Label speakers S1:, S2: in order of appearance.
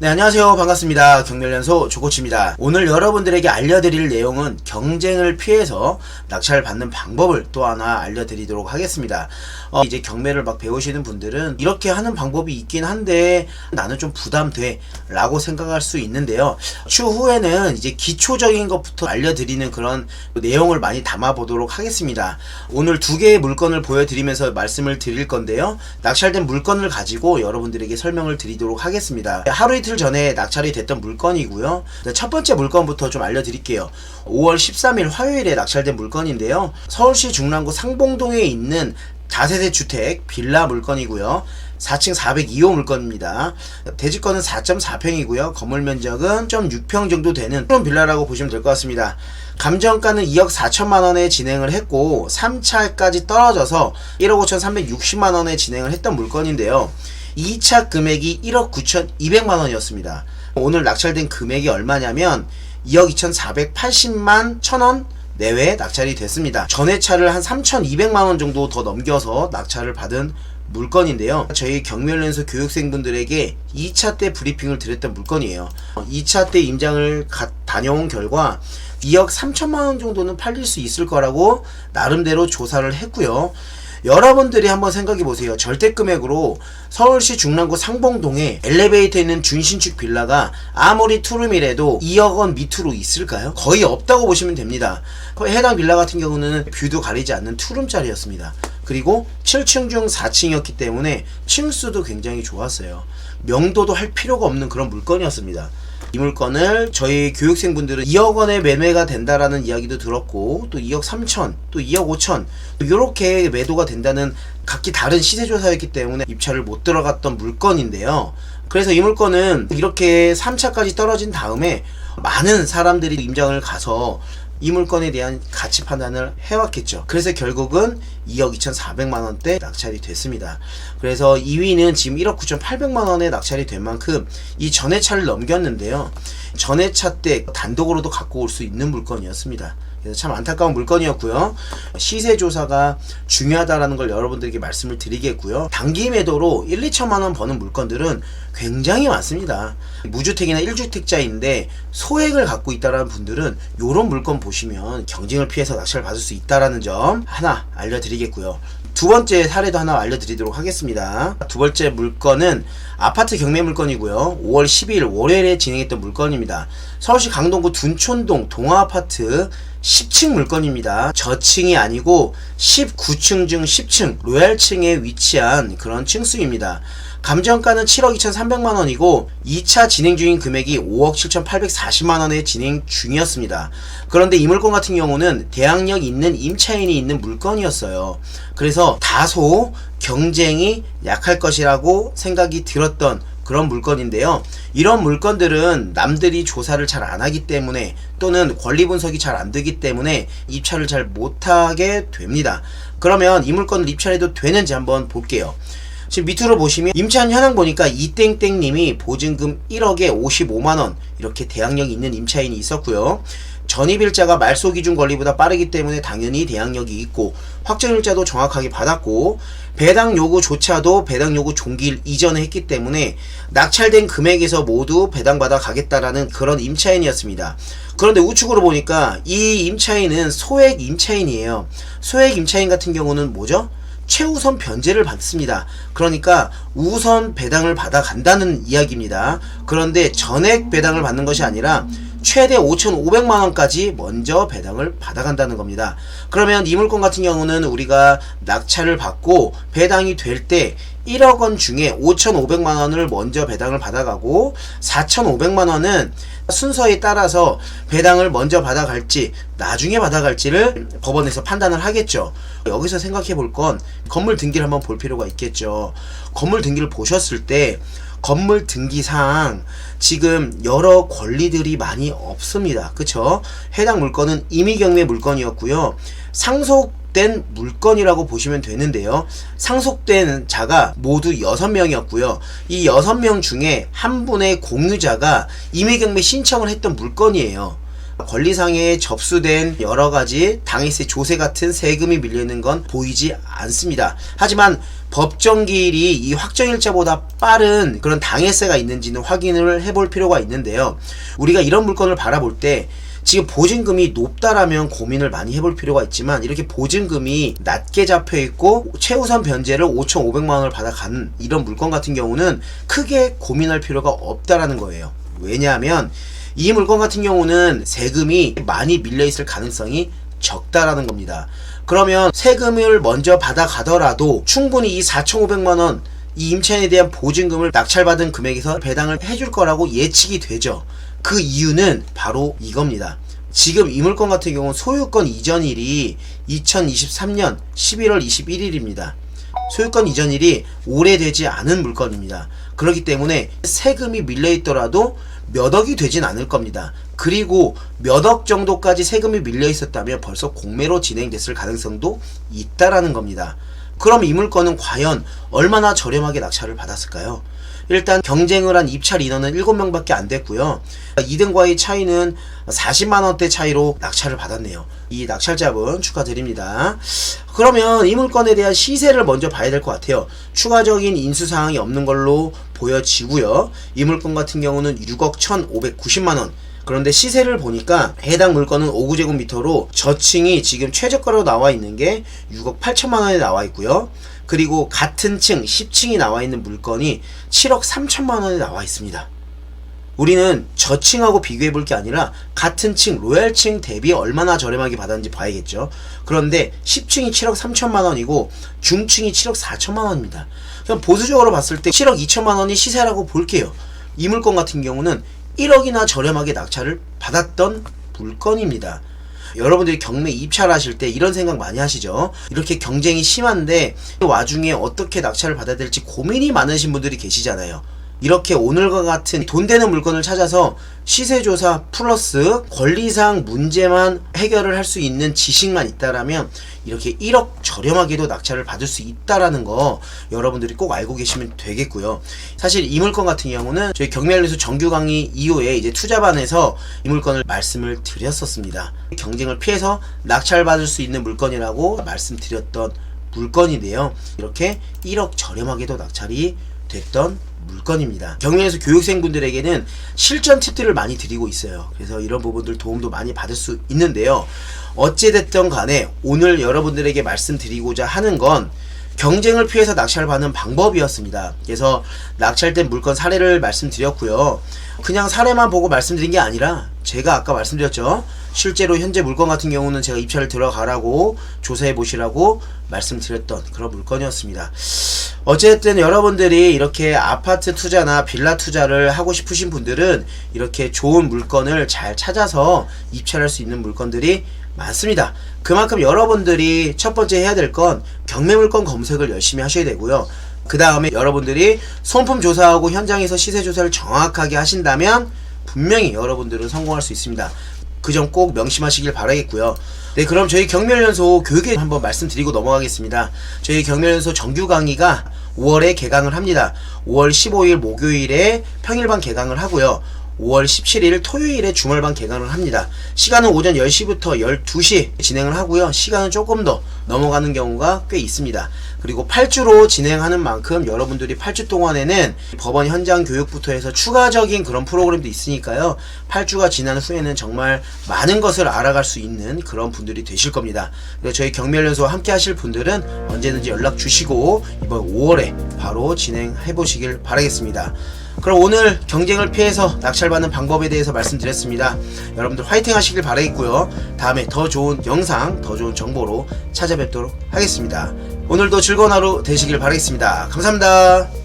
S1: 네, 안녕하세요. 반갑습니다. 경멸연소 조코치입니다. 오늘 여러분들에게 알려드릴 내용은 경쟁을 피해서 낙찰을 받는 방법을 또 하나 알려드리도록 하겠습니다. 이제 경매를 막 배우시는 분들은 이렇게 하는 방법이 있긴 한데 나는 좀 부담돼 라고 생각할 수 있는데요. 추후에는 이제 기초적인 것부터 알려드리는 그런 내용을 많이 담아 보도록 하겠습니다. 오늘 두 개의 물건을 보여드리면서 말씀을 드릴 건데요. 낙찰된 물건을 가지고 여러분들에게 설명을 드리도록 하겠습니다. 하루 이틀 전에 낙찰이 됐던 물건이고요. 첫 번째 물건부터 좀 알려드릴게요. 5월 13일 화요일에 낙찰된 물건인데요. 서울시 중랑구 상봉동에 있는 다세대 주택 빌라 물건이고요. 4층 402호 물건입니다. 대지권은 4.4평이고요. 건물 면적은 1.6평 정도 되는 그런 빌라라고 보시면 될 것 같습니다. 감정가는 2억 4천만원에 진행을 했고 3차까지 떨어져서 1억 5천360만원에 진행을 했던 물건인데요. 2차 금액이 1억 9천2백만원이었습니다. 오늘 낙찰된 금액이 얼마냐면 2억 2천480만 1천원 내외 낙찰이 됐습니다. 전회 차를 한 3,200만원 정도 더 넘겨서 낙찰을 받은 물건인데요. 저희 경멸연수 교육생분들에게 2차 때 브리핑을 드렸던 물건이에요. 2차 때 임장을 다녀온 결과 2억 3천만원 정도는 팔릴 수 있을 거라고 나름대로 조사를 했고요. 여러분들이 한번 생각해 보세요. 절대 금액으로 서울시 중랑구 상봉동에 엘리베이터 있는 준신축 빌라가 아무리 투룸이라도 2억 원 밑으로 있을까요? 거의 없다고 보시면 됩니다. 해당 빌라 같은 경우는 뷰도 가리지 않는 투룸짜리였습니다. 그리고 7층 중 4층이었기 때문에 층수도 굉장히 좋았어요. 명도도 할 필요가 없는 그런 물건이었습니다. 이 물건을 저희 교육생분들은 2억 원에 매매가 된다라는 이야기도 들었고 또 2억 3천 또 2억 5천 이렇게 매도가 된다는 각기 다른 시세조사였기 때문에 입찰을 못 들어갔던 물건인데요. 그래서 이 물건은 이렇게 3차까지 떨어진 다음에 많은 사람들이 임장을 가서 이 물건에 대한 가치 판단을 해왔겠죠. 그래서 결국은 2억 2천4백만원대 낙찰이 됐습니다. 그래서 2위는 지금 1억 9천8백만원에 낙찰이 된 만큼 이 전회차를 넘겼는데요. 전회차 때 단독으로도 갖고 올 수 있는 물건이었습니다. 그래서 참 안타까운 물건이었고요. 시세조사가 중요하다라는 걸 여러분들에게 말씀을 드리겠고요. 단기 매도로 1, 2천만원 버는 물건들은 굉장히 많습니다. 무주택이나 1주택자인데 소액을 갖고 있다라는 분들은 이런 물건 보시면 경쟁을 피해서 낙찰을 받을 수 있다라는 점 하나 알려드리겠고요. 두 번째 사례도 하나 알려드리도록 하겠습니다. 두 번째 물건은 아파트 경매 물건이고요. 5월 12일 월요일에 진행했던 물건입니다. 서울시 강동구 둔촌동 동아아파트 10층 물건입니다. 저층이 아니고 19층 중 10층 로얄층에 위치한 그런 층수입니다. 감정가는 7억 2천3백만원이고 2차 진행 중인 금액이 5억 7천840만원에 진행 중이었습니다. 그런데 이 물건 같은 경우는 대항력 있는 임차인이 있는 물건이었어요. 그래서 다소 경쟁이 약할 것이라고 생각이 들었던 그런 물건인데요. 이런 물건들은 남들이 조사를 잘 안 하기 때문에 또는 권리 분석이 잘 안 되기 때문에 입찰을 잘 못하게 됩니다. 그러면 이 물건을 입찰해도 되는지 한번 볼게요. 지금 밑으로 보시면 임차인 현황 보니까 이땡땡님이 보증금 1억에 55만원 이렇게 대항력이 있는 임차인이 있었고요. 전입일자가 말소기준 권리보다 빠르기 때문에 당연히 대항력이 있고 확정일자도 정확하게 받았고 배당 요구조차도 배당 요구 종기일 이전에 했기 때문에 낙찰된 금액에서 모두 배당받아 가겠다라는 그런 임차인이었습니다. 그런데 우측으로 보니까 이 임차인은 소액 임차인이에요. 소액 임차인 같은 경우는 뭐죠? 최우선 변제를 받습니다. 그러니까 우선 배당을 받아 간다는 이야기입니다. 그런데 전액 배당을 받는 것이 아니라 최대 5,500만원까지 먼저 배당을 받아간다는 겁니다. 그러면 이 물건 같은 경우는 우리가 낙찰을 받고 배당이 될 때 1억원 중에 5,500만원을 먼저 배당을 받아가고 4,500만원은 순서에 따라서 배당을 먼저 받아갈지 나중에 받아갈지를 법원에서 판단을 하겠죠. 여기서 생각해 볼 건 건물 등기를 한번 볼 필요가 있겠죠. 건물 등기를 보셨을 때 건물 등기상 지금 여러 권리들이 많이 없습니다. 그쵸? 해당 물건은 임의경매 물건이었고요. 상속된 물건이라고 보시면 되는데요. 상속된 자가 모두 6명이었고요. 이 6명 중에 한 분의 공유자가 임의경매 신청을 했던 물건이에요. 권리상에 접수된 여러가지 당해세 조세 같은 세금이 밀려있는 건 보이지 않습니다. 하지만 법정기일이 이 확정일자보다 빠른 그런 당해세가 있는지는 확인을 해볼 필요가 있는데요. 우리가 이런 물건을 바라볼 때 지금 보증금이 높다라면 고민을 많이 해볼 필요가 있지만, 이렇게 보증금이 낮게 잡혀있고 최우선 변제를 5,500만원을 받아간 이런 물건 같은 경우는 크게 고민할 필요가 없다라는 거예요. 왜냐하면 이 물건 같은 경우는 세금이 많이 밀려있을 가능성이 적다라는 겁니다. 그러면 세금을 먼저 받아가더라도 충분히 이 4,500만원 이 임차인에 대한 보증금을 낙찰받은 금액에서 배당을 해줄 거라고 예측이 되죠. 그 이유는 바로 이겁니다. 지금 이 물건 같은 경우는 소유권 이전일이 2023년 11월 21일입니다. 소유권 이전일이 오래되지 않은 물건입니다. 그렇기 때문에 세금이 밀려있더라도 몇 억이 되진 않을 겁니다. 그리고 몇 억 정도까지 세금이 밀려 있었다면 벌써 공매로 진행됐을 가능성도 있다라는 겁니다. 그럼 이 물건은 과연 얼마나 저렴하게 낙찰을 받았을까요? 일단 경쟁을 한 입찰 인원은 7명밖에 안 됐고요. 2등과의 차이는 40만원대 차이로 낙찰을 받았네요. 이 낙찰자분 축하드립니다. 그러면 이 물건에 대한 시세를 먼저 봐야 될 것 같아요. 추가적인 인수사항이 없는 걸로 보여지고요. 이 물건 같은 경우는 6억 1,590만원. 그런데 시세를 보니까 해당 물건은 5구제곱미터로 저층이 지금 최저가로 나와 있는 게 6억 8천만원에 나와 있고요. 그리고 같은 층 10층이 나와 있는 물건이 7억 3천만원에 나와 있습니다. 우리는 저층하고 비교해 볼 게 아니라 같은 층 로얄층 대비 얼마나 저렴하게 받았는지 봐야겠죠. 그런데 10층이 7억 3천만원이고 중층이 7억 4천만원입니다. 그럼 보수적으로 봤을 때 7억 2천만원이 시세라고 볼게요. 이 물건 같은 경우는 1억이나 저렴하게 낙찰을 받았던 물건입니다. 여러분들이 경매 입찰하실 때 이런 생각 많이 하시죠? 이렇게 경쟁이 심한데 그 와중에 어떻게 낙찰을 받아야 될지 고민이 많으신 분들이 계시잖아요. 이렇게 오늘과 같은 돈 되는 물건을 찾아서 시세조사 플러스 권리상 문제만 해결을 할 수 있는 지식만 있다라면 이렇게 1억 저렴하게도 낙찰을 받을 수 있다라는 거 여러분들이 꼭 알고 계시면 되겠고요. 사실 이 물건 같은 경우는 저희 경매알려수 정규 강의 이후에 이제 투자반에서 이 물건을 말씀을 드렸었습니다. 경쟁을 피해서 낙찰받을 수 있는 물건이라고 말씀드렸던 물건인데요. 이렇게 1억 저렴하게도 낙찰이 됐던 물건입니다. 경매에서 교육생분들에게는 실전 팁들을 많이 드리고 있어요. 그래서 이런 부분들 도움도 많이 받을 수 있는데요. 어찌됐든 간에 오늘 여러분들에게 말씀드리고자 하는 건 경쟁을 피해서 낙찰을 받는 방법이었습니다. 그래서 낙찰된 물건 사례를 말씀드렸고요. 그냥 사례만 보고 말씀드린 게 아니라 제가 아까 말씀드렸죠. 실제로 현재 물건 같은 경우는 제가 입찰을 들어가라고 조사해 보시라고 말씀드렸던 그런 물건이었습니다. 어쨌든 여러분들이 이렇게 아파트 투자나 빌라 투자를 하고 싶으신 분들은 이렇게 좋은 물건을 잘 찾아서 입찰할 수 있는 물건들이 많습니다. 그만큼 여러분들이 첫 번째 해야 될 건 경매 물건 검색을 열심히 하셔야 되고요. 그 다음에 여러분들이 손품 조사하고 현장에서 시세 조사를 정확하게 하신다면 분명히 여러분들은 성공할 수 있습니다. 그 점 꼭 명심하시길 바라겠고요. 네, 그럼 저희 경매연소 교육에 한번 말씀드리고 넘어가겠습니다. 저희 경매연소 정규 강의가 5월에 개강을 합니다. 5월 15일 목요일에 평일반 개강을 하고요. 5월 17일 토요일에 주말반 개강을 합니다. 시간은 오전 10시부터 12시 진행을 하고요. 시간은 조금 더 넘어가는 경우가 꽤 있습니다. 그리고 8주로 진행하는 만큼 여러분들이 8주 동안에는 법원 현장 교육부터 해서 추가적인 그런 프로그램도 있으니까요. 8주가 지난 후에는 정말 많은 것을 알아갈 수 있는 그런 분들이 되실 겁니다. 그래서 저희 경매연수와 함께 하실 분들은 언제든지 연락 주시고 이번 5월에 바로 진행해 보시길 바라겠습니다. 그럼 오늘 경쟁을 피해서 낙찰받는 방법에 대해서 말씀드렸습니다. 여러분들 화이팅 하시길 바라겠고요. 다음에 더 좋은 영상, 더 좋은 정보로 찾아뵙도록 하겠습니다. 오늘도 즐거운 하루 되시길 바라겠습니다. 감사합니다.